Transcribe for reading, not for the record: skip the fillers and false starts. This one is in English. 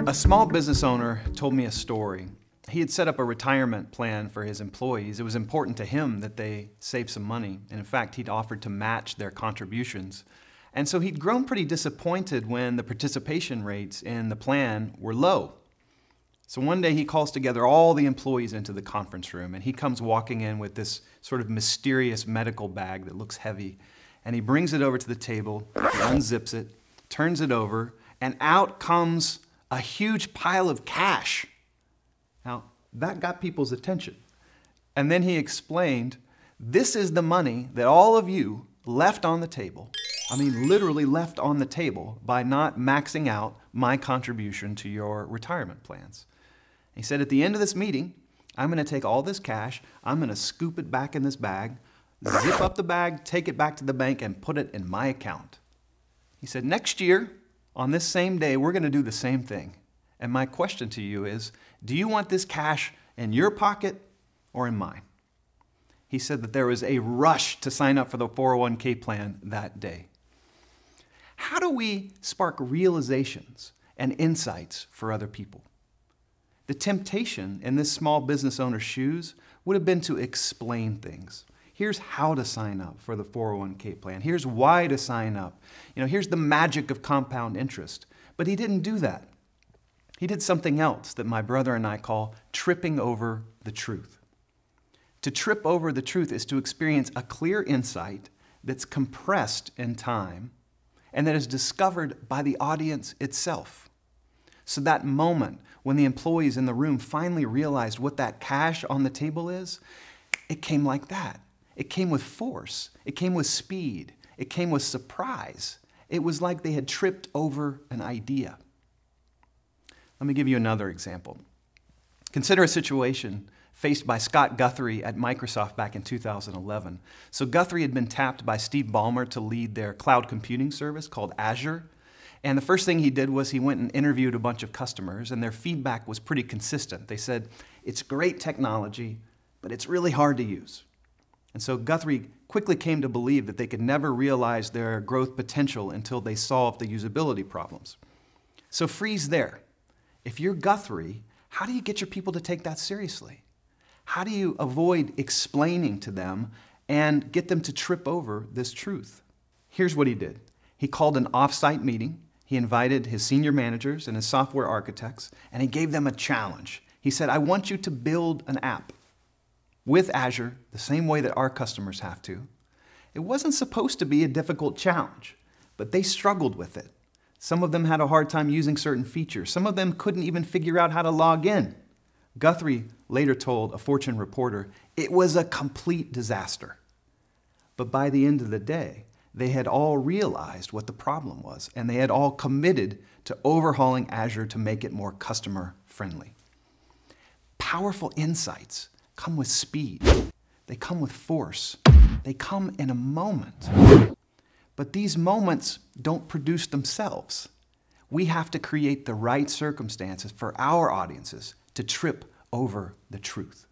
A small business owner told me a story. He had set up a retirement plan for his employees. It was important to him that they save some money. And in fact, he'd offered to match their contributions. And so he'd grown pretty disappointed when the participation rates in the plan were low. So one day he calls together all the employees into the conference room, and he comes walking in with this sort of mysterious medical bag that looks heavy. And he brings it over to the table, he unzips it, turns it over, and out comes a huge pile of cash. Now, that got people's attention. And then he explained, this is the money that all of you left on the table. I mean, literally left on the table by not maxing out my contribution to your retirement plans. He said, at the end of this meeting, I'm going to take all this cash, I'm going to scoop it back in this bag, zip up the bag, take it back to the bank, and put it in my account. He said, next year, on this same day, we're going to do the same thing. And my question to you is, do you want this cash in your pocket or in mine? He said that there was a rush to sign up for the 401k plan that day. How do we spark realizations and insights for other people? The temptation in this small business owner's shoes would have been to explain things. Here's how to sign up for the 401k plan. Here's why to sign up. Here's the magic of compound interest. But he didn't do that. He did something else that my brother and I call tripping over the truth. To trip over the truth is to experience a clear insight that's compressed in time and that is discovered by the audience itself. So that moment when the employees in the room finally realized what that cash on the table is, it came like that. It came with force. It came with speed. It came with surprise. It was like they had tripped over an idea. Let me give you another example. Consider a situation faced by Scott Guthrie at Microsoft back in 2011. So Guthrie had been tapped by Steve Ballmer to lead their cloud computing service called Azure. And the first thing he did was he went and interviewed a bunch of customers, and their feedback was pretty consistent. They said, it's great technology, but it's really hard to use. And so Guthrie quickly came to believe that they could never realize their growth potential until they solved the usability problems. So freeze there. If you're Guthrie, how do you get your people to take that seriously? How do you avoid explaining to them and get them to trip over this truth? Here's what he did. He called an off-site meeting. He invited his senior managers and his software architects, and he gave them a challenge. He said, I want you to build an app with Azure the same way that our customers have to. It wasn't supposed to be a difficult challenge, but they struggled with it. Some of them had a hard time using certain features. Some of them couldn't even figure out how to log in. Guthrie later told a Fortune reporter, it was a complete disaster. But by the end of the day, they had all realized what the problem was, and they had all committed to overhauling Azure to make it more customer-friendly. Powerful insights come with speed. They come with force. They come in a moment. But these moments don't produce themselves. We have to create the right circumstances for our audiences to trip over the truth.